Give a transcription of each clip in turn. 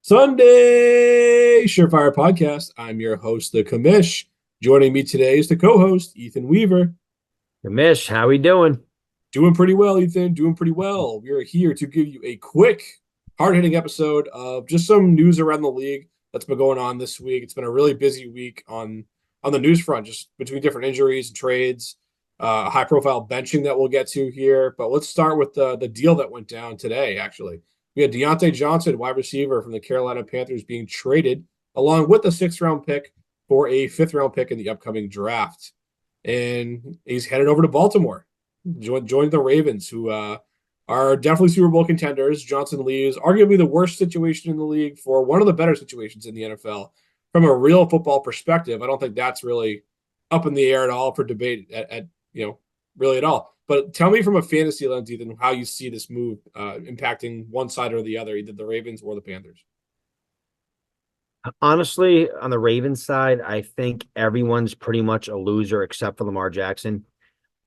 Sunday Surefire Podcast. I'm your host, the Commish. Joining me today is the co-host, Ethan Weaver. Mish, how we doing? Doing pretty well, Ethan. Doing pretty well. We are here to give you a quick, hard-hitting episode of just some news around the league that's been going on this week. It's been a really busy week on the news front, just between different injuries and trades, high-profile benching that we'll get to here. But let's start with the deal that went down today, actually. We had Dionte Johnson, wide receiver from the Carolina Panthers, being traded along with a sixth-round pick for a fifth-round pick in the upcoming draft. And he's headed over to Baltimore, joined the Ravens, who are definitely Super Bowl contenders. Johnson leaves arguably the worst situation in the league for one of the better situations in the NFL. From a real football perspective, I don't think that's really up in the air at all for debate at really at all. But tell me from a fantasy lens, Ethan, how you see this move impacting one side or the other, either the Ravens or the Panthers. Honestly, on the Ravens side, I think everyone's pretty much a loser except for Lamar Jackson.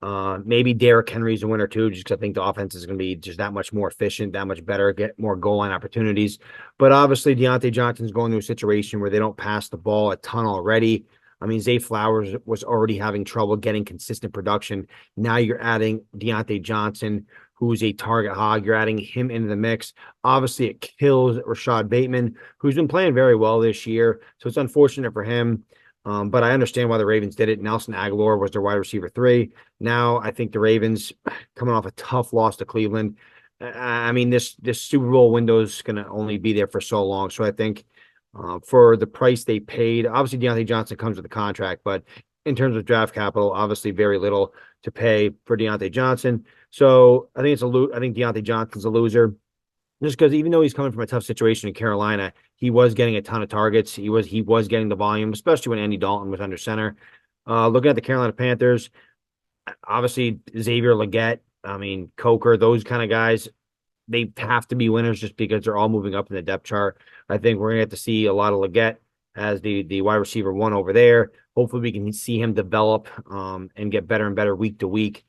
Maybe Derrick Henry's a winner too, just because I think the offense is going to be just that much more efficient, that much better, get more goal line opportunities. But obviously, Dionte Johnson's going through a situation where they don't pass the ball a ton already. I mean, Zay Flowers was already having trouble getting consistent production. Now you're adding Dionte Johnson, who's a target hog. You're adding him into the mix. Obviously, it kills Rashad Bateman, who's been playing very well this year. So it's unfortunate for him. But I understand why the Ravens did it. Nelson Aguilar was their wide receiver 3. Now I think the Ravens, coming off a tough loss to Cleveland, I mean, this Super Bowl window is going to only be there for so long. So I think for the price they paid, obviously Dionte Johnson comes with a contract, but in terms of draft capital, obviously very little to pay for Dionte Johnson. So I think I think Dionte Johnson's a loser. Just because even though he's coming from a tough situation in Carolina, he was getting a ton of targets. He was getting the volume, especially when Andy Dalton was under center. Looking at the Carolina Panthers, obviously Xavier Legette, I mean Coker, those kind of guys, they have to be winners just because they're all moving up in the depth chart. I think we're gonna have to see a lot of Legette as the wide receiver 1 over there. Hopefully we can see him develop and get better and better week to week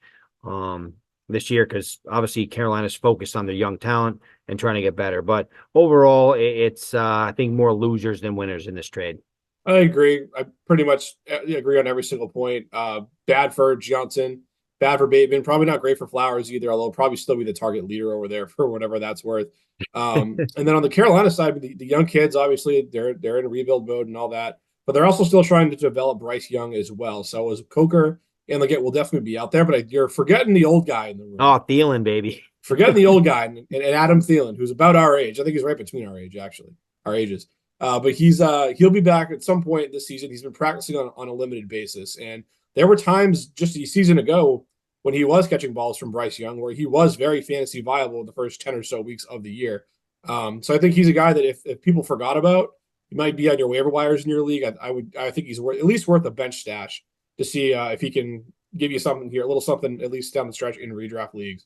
this year, because obviously Carolina's focused on their young talent and trying to get better. But overall, it's I think more losers than winners in this trade. I agree. I pretty much agree on every single point. Bad for Johnson, bad for Bateman. Probably not great for Flowers either, although probably still be the target leader over there for whatever that's worth. And then on the Carolina side, the young kids, obviously, they're in rebuild mode and all that, but they're also still trying to develop Bryce Young as well. So as Coker and Leggett will definitely be out there, but you're forgetting the old guy in the room. Oh, Thielen, baby. Forgetting the old guy and Adam Thielen, who's about our age. I think he's right between our age, actually, our ages. But he'll be back at some point this season. He's been practicing on a limited basis. And there were times just a season ago when he was catching balls from Bryce Young where he was very fantasy viable in the first 10 or so weeks of the year. So I think he's a guy that if people forgot about, he might be on your waiver wires in your league. I think he's at least worth a bench stash to see if he can give you something here, a little something at least down the stretch in redraft leagues.